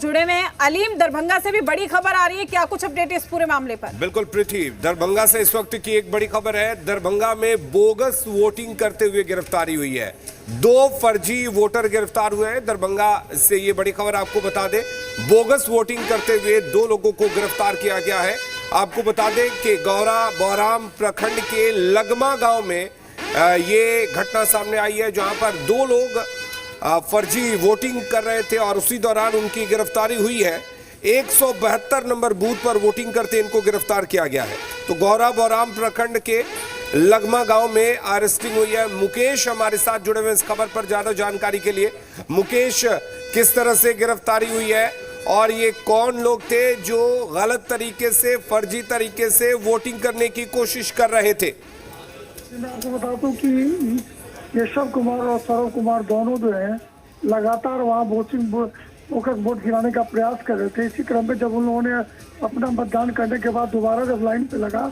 जुड़े में अलीम, दरभंगा से भी बड़ी खबर आ रही है, क्या कुछ अपडेट है इस पूरे मामले पर? बिल्कुल पृथ्वी, दरभंगा से इस वक्त की एक बड़ी खबर है। दरभंगा में बोगस वोटिंग करते हुए गिरफ्तारी हुई है। 2 फर्जी वोटर गिरफ्तार हुए हैं। दरभंगा से ये बड़ी खबर आपको बता दें, बोगस वोटिंग करते हुए 2 लोगों को गिरफ्तार किया गया है। आपको बता दें कि गौरा बहराम प्रखंड के लगमा गांव में ये घटना सामने आई है, जहां पर 2 लोग फर्जी वोटिंग कर रहे थे और उसी दौरान उनकी गिरफ्तारी हुई है। 172 नंबर बूथ पर वोटिंग करते इनको गिरफ्तार किया गया है। तो गौरा बहराम प्रखंड के लगमा गांव में अरेस्टिंग हुई है। मुकेश हमारे साथ जुड़े हुए इस खबर पर ज्यादा जानकारी के लिए। मुकेश, किस तरह से गिरफ्तारी हुई है और ये कौन लोग थे जो गलत तरीके से, फर्जी तरीके से वोटिंग करने की कोशिश कर रहे थे? मैं आपको बता दूं कि केशव कुमार और सौरव कुमार दोनों जो है लगातार वहाँ फोकस वोट गिराने का प्रयास कर रहे थे। इसी क्रम में जब उन लोगों ने अपना मतदान करने के बाद दोबारा जब लाइन पे लगा,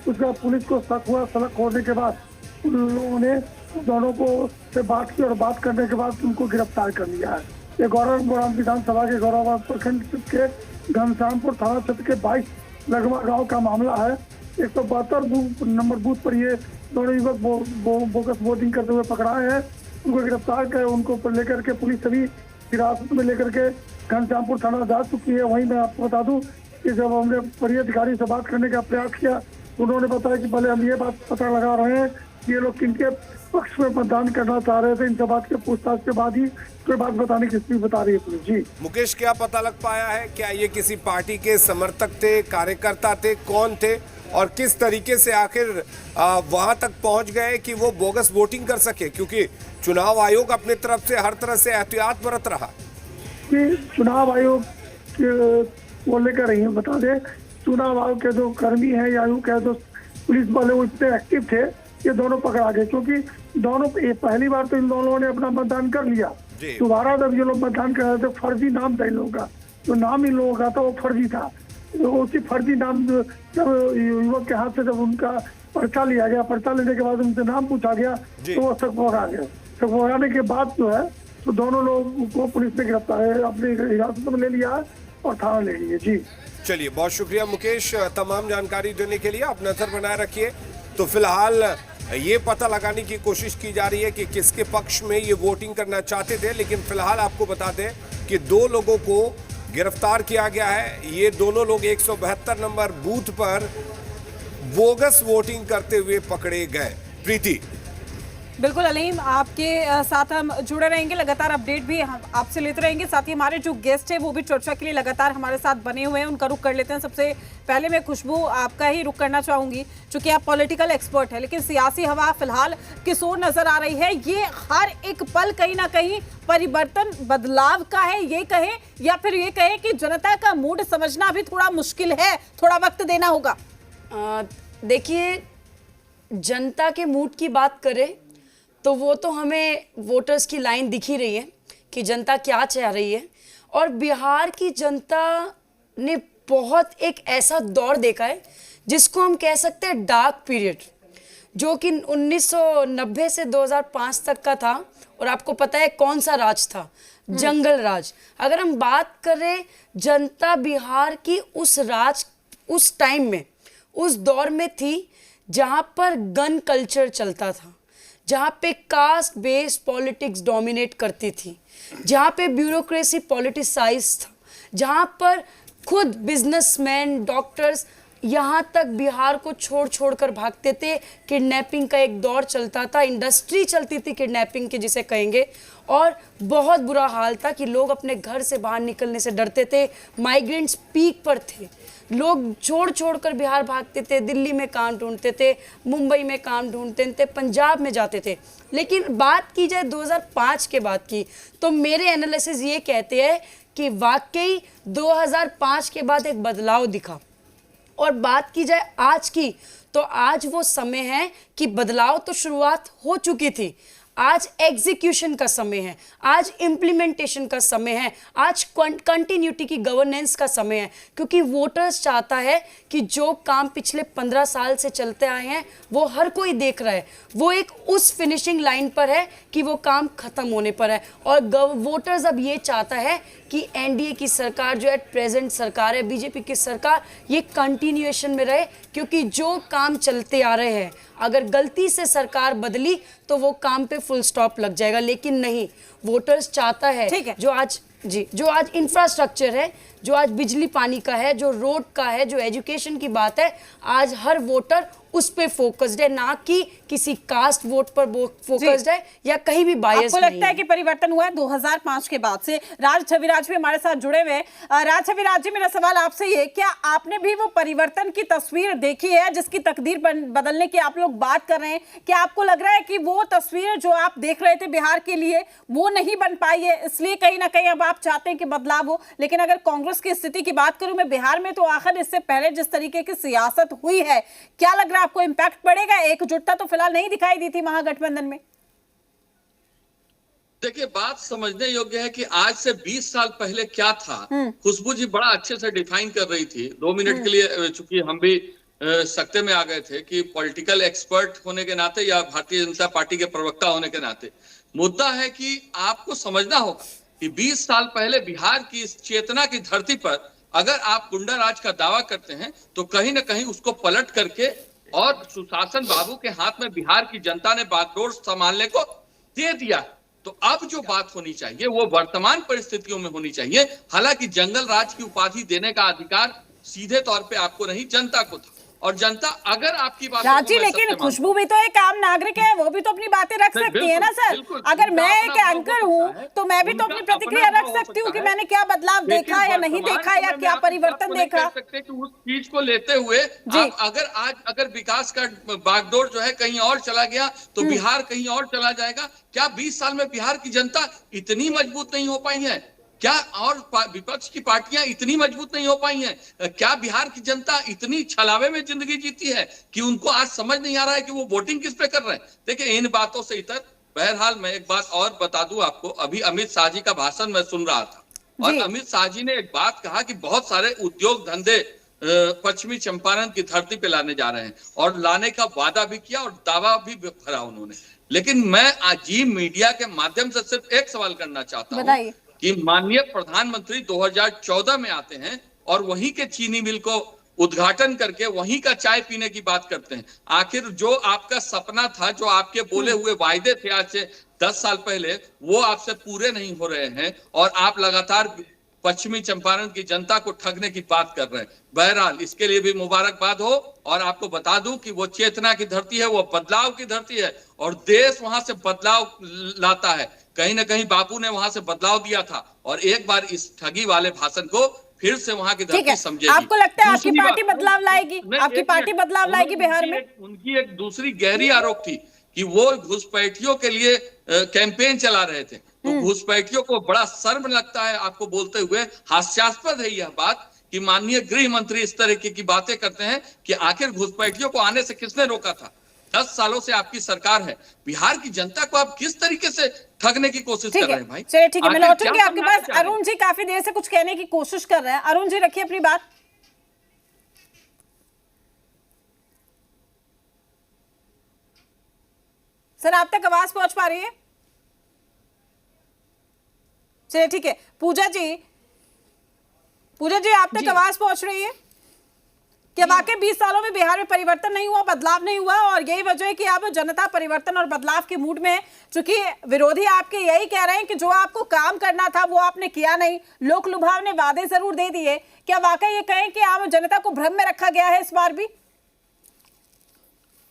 उसके बाद पुलिस को शक हुआ। शक होने के बाद उन लोगों ने दोनों को से बात की और बात करने के बाद उनको गिरफ्तार कर लिया है। ये गौरव विधानसभा के गौरव प्रखंड के घनश्यामपुर थाना क्षेत्र के 22 लगमा गाँव का मामला है। 172 नंबर बूथ पर ये दोनों युवक बोगस वोटिंग करते हुए पकड़ाए हैं। उनको गिरफ्तार कर उनको लेकर के पुलिस सभी हिरासत में लेकर के घनश्यामपुर थाना जा चुकी है। वहीं मैं आपको बता दूं कि जब हमने वरीय अधिकारी से बात करने का प्रयास किया, उन्होंने बताया कि पहले हम ये बात पता लगा रहे हैं कि ये लोग किनके पक्ष में मतदान करना चाह रहे थे। इन बात के पूछताछ के बाद ही कोई बात बताने की स्थिति बता रही है पुलिस। जी मुकेश, क्या पता लग पाया है? क्या ये किसी पार्टी के समर्थक थे, कार्यकर्ता थे, कौन थे और किस तरीके से आखिर वहां तक पहुंच गए कि वो बोगस वोटिंग कर सके? क्योंकि चुनाव आयोग अपनी तरफ से हर तरह से एहतियात बरत रहा कि चुनाव आयोग को लेकर ही बता दें, चुनाव आयोग के जो कर्मी हैं या यूं कह दो पुलिस वाले, वो इतने एक्टिव थे, ये दोनों पकड़ा गए। क्योंकि दोनों पहली बार तो इन दोनों ने अपना मतदान कर लिया, दोबारा जब ये लोग मतदान कर रहे थे फर्जी नाम था इन लोगों का। जो नाम इन लोगों का था वो फर्जी था। तो उसी फर्जी नाम जब युवक के हाथ से जब उनका पर्चा लिया गया, पर्चा लेने के बाद उनसे नाम पूछा गया तो वो सकभोरा गए। सकभोराने के बाद जो है तो दोनों लोगों को पुलिस ने गिरफ्तार अपनी हिरासत में ले लिया और थाना ले लिए। जी चलिए, बहुत शुक्रिया मुकेश तमाम जानकारी देने के लिए। आप नजर बनाए रखिए। तो फिलहाल ये पता लगाने की कोशिश की जा रही है कि किसके पक्ष में ये वोटिंग करना चाहते थे, लेकिन फिलहाल आपको बता दें कि 2 लोगों को गिरफ्तार किया गया है। ये दोनों लोग 172 नंबर बूथ पर बोगस वोटिंग करते हुए पकड़े गए। प्रीति, बिल्कुल अलीम, आपके साथ हम जुड़े रहेंगे, लगातार अपडेट भी हम आपसे लेते रहेंगे। साथ ही हमारे जो गेस्ट है वो भी चर्चा के लिए लगातार हमारे साथ बने हुए हैं, उनका रुख कर लेते हैं। सबसे पहले मैं खुशबू आपका ही रुख करना चाहूंगी, क्योंकि आप पॉलिटिकल एक्सपर्ट है, लेकिन सियासी हवा फिलहाल किस ओर नजर आ रही है? ये हर एक पल कहीं ना कहीं परिवर्तन, बदलाव का है ये कहे, या फिर ये कहे कि जनता का मूड समझना भी थोड़ा मुश्किल है, थोड़ा वक्त देना होगा? देखिए, जनता के मूड की बात करें तो वो तो हमें वोटर्स की लाइन दिख ही रही है कि जनता क्या चाह रही है। और बिहार की जनता ने बहुत एक ऐसा दौर देखा है जिसको हम कह सकते हैं डार्क पीरियड, जो कि 1990 से 2005 तक का था। और आपको पता है कौन सा राज था? जंगल राज। अगर हम बात करें, जनता बिहार की उस राज, उस टाइम में, उस दौर में थी जहां पर गन कल्चर चलता था, जहाँ पे कास्ट बेस्ड पॉलिटिक्स डोमिनेट करती थी, जहाँ पे ब्यूरोक्रेसी पॉलिटिसाइज था, जहाँ पर खुद बिजनेसमैन, डॉक्टर्स यहाँ तक बिहार को छोड़ कर भागते थे। किडनैपिंग का एक दौर चलता था, इंडस्ट्री चलती थी किडनैपिंग की जिसे कहेंगे, और बहुत बुरा हाल था कि लोग अपने घर से बाहर निकलने से डरते थे। माइग्रेंट्स पीक पर थे, लोग छोड़ कर बिहार भागते थे, दिल्ली में काम ढूंढते थे, मुंबई में काम ढूंढते थे, पंजाब में जाते थे। लेकिन बात की जाए 2005 के बाद की, तो मेरे एनालिसिस ये कहते हैं कि वाकई 2005 के बाद एक बदलाव दिखा। और बात की जाए आज की, तो आज वो समय है कि बदलाव तो शुरुआत हो चुकी थी। आज एग्जीक्यूशन का समय है, आज इम्प्लीमेंटेशन का समय है, आज कंटिन्यूटी की गवर्नेंस का समय है, क्योंकि वोटर्स चाहता है कि जो काम पिछले 15 साल से चलते आए हैं वो हर कोई देख रहा है, वो एक उस फिनिशिंग लाइन पर है कि वो काम खत्म होने पर है। और वोटर्स अब ये चाहता है कि एनडीए की सरकार जो है, प्रेजेंट सरकार है, बीजेपी की सरकार, ये कंटिन्यूएशन में रहे, क्योंकि जो काम चलते आ रहे हैं अगर गलती से सरकार बदली तो वो काम पे फुल स्टॉप लग जाएगा। लेकिन नहीं, वोटर्स चाहता है जो आज इंफ्रास्ट्रक्चर है, जो आज बिजली पानी का है, जो रोड का है, जो एजुकेशन की बात है, आज हर वोटर उस पे फोकस्ड है, ना कि किसी कास्ट वोट पर फोकस्ड है या कहीं भी बायस। आपको लगता है कि परिवर्तन हुआ है 2005 के बाद से? राज छविराज भी हमारे साथ जुड़े हुए हैं। राज छविराज जी, मेरा सवाल आपसे ये, क्या आपने भी वो परिवर्तन की तस्वीर देखी है जिसकी तकदीर बदलने की आप लोग बात कर रहे हैं? क्या आपको लग रहा है कि वो तस्वीर जो आप देख रहे थे बिहार के लिए वो नहीं बन पाई है, इसलिए कहीं ना कहीं अब आप चाहते हैं कि बदलाव हो? लेकिन अगर कांग्रेस की स्थिति की बात करूं मैं बिहार में, तो आखिर इससे पहले जिस तरीके की सियासत हुई है, क्या लग रहा है आपको इंपैक्ट पड़ेगा? एकजुटता तो फिलहाल नहीं दिखाई दी थी महागठबंधन में। देखिए, बात समझने योग्य है कि आज से 20 साल पहले क्या था, खुशबू जी बड़ा अच्छे से डिफाइन कर रही थी। 2 मिनट के लिए चूंकि हम भी सकते में आ गए थे कि पॉलिटिकल एक्सपर्ट होने के नाते या भारतीय जनता पार्टी के प्रवक्ता होने के नाते, मुद्दा है कि आपको समझना होगा कि 20 साल पहले बिहार की इस चेतना की धरती पर अगर आप गुंडा राज का दावा करते हैं तो कहीं ना कहीं उसको पलट करके और सुशासन बाबू के हाथ में बिहार की जनता ने बागडोर संभालने को दे दिया। तो अब जो बात होनी चाहिए वो वर्तमान परिस्थितियों में होनी चाहिए। हालांकि जंगल राज की उपाधि देने का अधिकार सीधे तौर पे आपको नहीं, जनता को था, और जनता अगर आपकी बात राजी, लेकिन खुशबू भी तो एक आम नागरिक है, वो भी तो अपनी बातें रख सकती है ना सर। अगर मैं एक एंकर हूँ तो मैं भी तो अपनी प्रतिक्रिया रख सकती हूँ कि मैंने क्या बदलाव देखा या नहीं देखा या क्या परिवर्तन देखा। सकते कि उस चीज को लेते हुए आप अगर विकास का बागडोर जो है कहीं और चला गया तो बिहार कहीं और चला जाएगा। क्या 20 साल में बिहार की जनता इतनी मजबूत नहीं हो पाई है? क्या और विपक्ष की पार्टियां इतनी मजबूत नहीं हो पाई हैं? क्या बिहार की जनता इतनी छलावे में जिंदगी जीती है कि उनको आज समझ नहीं आ रहा है कि वो वोटिंग किस पे कर रहे हैं? देखिए, इन बातों से इतर बहरहाल मैं एक बात और बता दूं आपको। अभी अमित शाह जी का भाषण मैं सुन रहा था और अमित शाह जी ने एक बात कहा कि बहुत सारे उद्योग धंधे पश्चिमी चंपारण की धरती पे लाने जा रहे हैं और लाने का वादा भी किया और दावा भी भरा उन्होंने। लेकिन मैं अजीब मीडिया के माध्यम से सिर्फ एक सवाल करना चाहता हूँ कि माननीय प्रधानमंत्री 2014 में आते हैं और वहीं के चीनी मिल को उद्घाटन करके वहीं का चाय पीने की बात करते हैं। आखिर जो आपका सपना था, जो आपके बोले हुए वायदे थे आज से 10 साल पहले, वो आपसे पूरे नहीं हो रहे हैं और आप लगातार पश्चिमी चंपारण की जनता को ठगने की बात कर रहे हैं। बहरहाल इसके लिए भी मुबारकबाद हो और आपको बता दूं कि वो चेतना की धरती है, वो बदलाव की धरती है और देश वहां से बदलाव लाता है। कहीं ना कहीं बापू ने वहां से बदलाव दिया था और एक बार इस ठगी वाले भाषण को फिर से वहां की धरती समझेगी। आपको लगता है आपकी पार्टी बदलाव लाएगी? आपकी पार्टी बदलाव लाएगी बिहार में? उनकी एक दूसरी गहरी आरोप थी कि वो घुसपैठियों के लिए कैंपेन चला रहे थे। तो घुसपैठियों को बड़ा शर्म लगता है आपको बोलते हुए। हास्यास्पद है यह बात कि माननीय गृह मंत्री इस तरह की बातें करते हैं कि आखिर घुसपैठियों को आने से किसने रोका था? 10 सालों से आपकी सरकार है, बिहार की जनता को आप किस तरीके से ठगने की कोशिश कर रहे हैं भाई? चलिए ठीक है, मैं लौटूंगी आपके पास। अरुण जी काफी देर से कुछ कहने की कोशिश कर रहे हैं। अरुण जी रखिए अपनी बात। सर आप तक आवाज पहुंच पा रही है? चलिए ठीक है, पूजा जी आप तक आवाज पहुंच रही है? क्या वाकई 20 सालों में बिहार में परिवर्तन नहीं हुआ, बदलाव नहीं हुआ और यही वजह है कि अब जनता परिवर्तन और बदलाव के मूड में है? चूंकि विरोधी आपके यही कह रहे हैं कि जो आपको काम करना था वो आपने किया नहीं, लोक लुभाव ने वादे जरूर दे दिए। क्या वाकई ये कहें कि आम जनता को भ्रम में रखा गया है इस बार भी?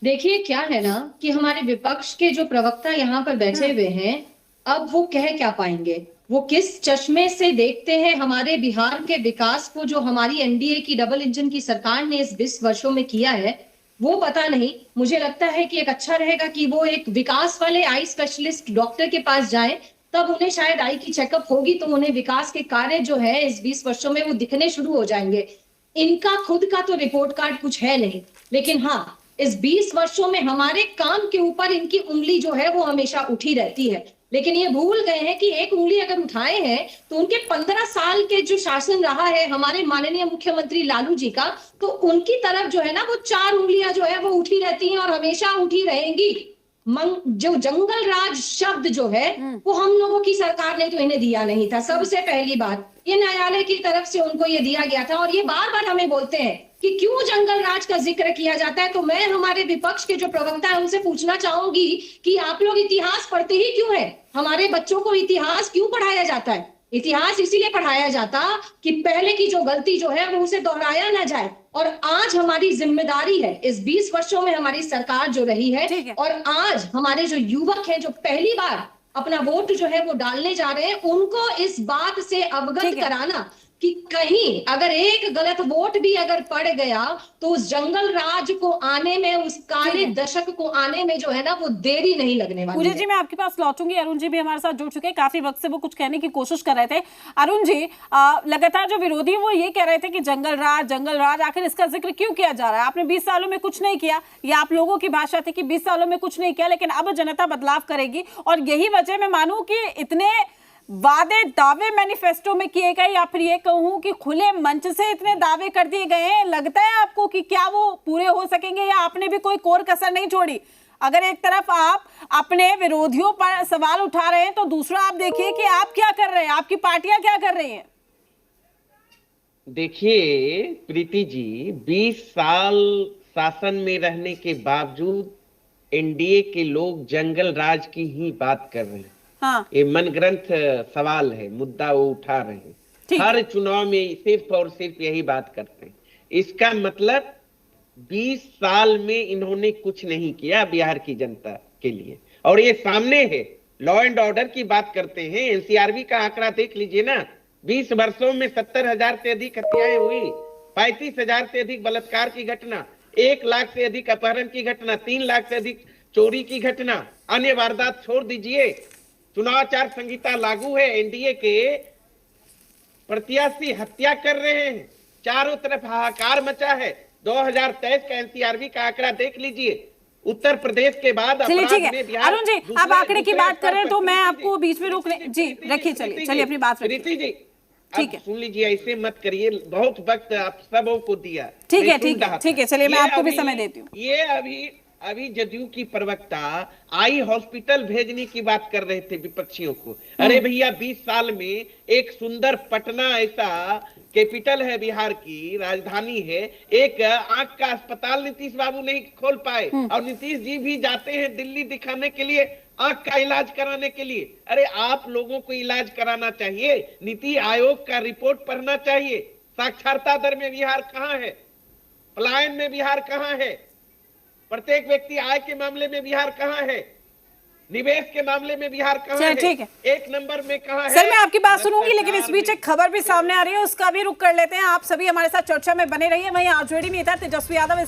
देखिए, क्या है ना कि हमारे विपक्ष के जो प्रवक्ता यहाँ पर बैठे हुए हैं, अब वो कह क्या पाएंगे? वो किस चश्मे से देखते हैं हमारे बिहार के विकास को, जो हमारी एनडीए की डबल इंजन की सरकार ने इस 20 वर्षों में किया है, वो पता नहीं। मुझे लगता है कि एक अच्छा रहेगा कि वो एक विकास वाले आई स्पेशलिस्ट डॉक्टर के पास जाएं, तब उन्हें शायद आई की चेकअप होगी तो उन्हें विकास के कार्य जो है इस 20 वर्षों में वो दिखने शुरू हो जाएंगे। इनका खुद का तो रिपोर्ट कार्ड कुछ है नहीं, लेकिन हाँ, इस 20 वर्षों में हमारे काम के ऊपर इनकी उंगली जो है वो हमेशा उठी रहती है, लेकिन ये भूल गए हैं कि एक उंगली अगर उठाए हैं तो उनके 15 साल के जो शासन रहा है हमारे माननीय मुख्यमंत्री लालू जी का, तो उनकी तरफ जो है ना वो 4 उंगलियां जो है वो उठी रहती हैं और हमेशा उठी रहेंगी। जो जंगल राज शब्द जो है वो हम लोगों की सरकार ने तो इन्हें दिया नहीं था। सबसे पहली बात, ये न्यायालय की तरफ से उनको ये दिया गया था, और ये बार बार हमें बोलते हैं कि क्यों जंगल राज का जिक्र किया जाता है। तो मैं हमारे विपक्ष के जो प्रवक्ता है उनसे पूछना चाहूंगी कि आप लोग इतिहास पढ़ते ही क्यों है? हमारे बच्चों को इतिहास क्यों पढ़ाया जाता है? इतिहास इसीलिए पढ़ाया जाता कि पहले की जो गलती जो है वो उसे दोहराया ना जाए। और आज हमारी जिम्मेदारी है, इस 20 वर्षों में हमारी सरकार जो रही है और आज हमारे जो युवक हैं जो पहली बार अपना वोट जो है वो डालने जा रहे हैं, उनको इस बात से अवगत कराना कि कहीं अगर एक गलत वोट भी अगर पड़ गया तो उस जंगल राज को आने में, उस काले दशक को आने में जो है ना वो देरी नहीं लगने वाली है। जी मैं आपके पास लौटूंगी। अरुण जी भी हमारे साथ जुड़ चुके हैं, काफी वक्त से वो कुछ कहने की कोशिश कर रहे थे। अरुण जी, लगातार जो विरोधी वो ये कह रहे थे कि जंगल राज आखिर इसका जिक्र क्यों किया जा रहा है? आपने 20 सालों में कुछ नहीं किया, या आप लोगों की भाषा थी कि 20 सालों में कुछ नहीं किया, लेकिन अब जनता बदलाव करेगी। और यही वजह मैं मानूं कि इतने वादे दावे मैनिफेस्टो में किए गए, या फिर ये कहूं कि खुले मंच से इतने दावे कर दिए गए हैं, लगता है आपको कि क्या वो पूरे हो सकेंगे, या आपने भी कोई कोर कसर नहीं छोड़ी? अगर एक तरफ आप अपने विरोधियों पर सवाल उठा रहे हैं तो दूसरा आप देखिए कि आप क्या कर रहे हैं, आपकी पार्टियां क्या कर रही हैं। देखिए प्रीति जी, 20 साल शासन में रहने के बावजूद एनडीए के लोग जंगल राज की ही बात कर रहे हैं। हाँ। ये मनगढ़ंत सवाल है, मुद्दा वो उठा रहे हैं। हर चुनाव में सिर्फ और सिर्फ यही बात करते हैं। इसका मतलब 20 साल में इन्होंने कुछ नहीं किया बिहार की जनता के लिए, और ये सामने है। लॉ एंड ऑर्डर की बात करते हैं, एनसीआरबी का आंकड़ा देख लीजिए ना। 20 वर्षों में 70,000 से अधिक हत्याएं हुई, 35,000 से अधिक बलात्कार की घटना, 1 लाख से अधिक अपहरण की घटना, 3 लाख से अधिक चोरी की घटना, अन्य वारदात छोड़ दीजिए। चुनाव आचार संहिता लागू है, एनडीए के प्रत्याशी हत्या कर रहे हैं, चारों तरफ हाहाकार मचा है। 2023 का एनसीआरबी का आंकड़ा देख लीजिए। उत्तर प्रदेश के बाद अपराध में बिहार। अरुण जी, आप आंकड़े की बात कर रहे हैं तो मैं आपको बीच में रोकने जी रखिए, चलिए अपनी बात प्रीति जी ठीक है, सुन लीजिए, ऐसे मत करिए, बहुत वक्त आप सबों को दिया। ठीक है, चलिए मैं आपको भी समय देती हूँ। ये अभी जदयू की प्रवक्ता आई हॉस्पिटल भेजने की बात कर रहे थे विपक्षियों को। अरे भैया, 20 साल में एक सुंदर पटना ऐसा कैपिटल है, बिहार की राजधानी है, एक आंख का अस्पताल नीतीश बाबू नहीं खोल पाए, और नीतीश जी भी जाते हैं दिल्ली दिखाने के लिए, आंख का इलाज कराने के लिए। अरे आप लोगों को इलाज कराना चाहिए, नीति आयोग का रिपोर्ट पढ़ना चाहिए। साक्षरता दर में बिहार कहाँ है, पलायन में बिहार कहाँ है, प्रत्येक व्यक्ति आय के मामले में बिहार कहाँ है, निवेश के मामले में बिहार कहाँ है, ठीक है, 1 नंबर में कहाँ है। सर मैं आपकी बात सुनूंगी, लेकिन इस बीच एक खबर भी सामने आ रही है, उसका भी रुख कर लेते हैं। आप सभी हमारे साथ चर्चा में बने रहिए। वहीं आरजेडी नेता तेजस्वी यादव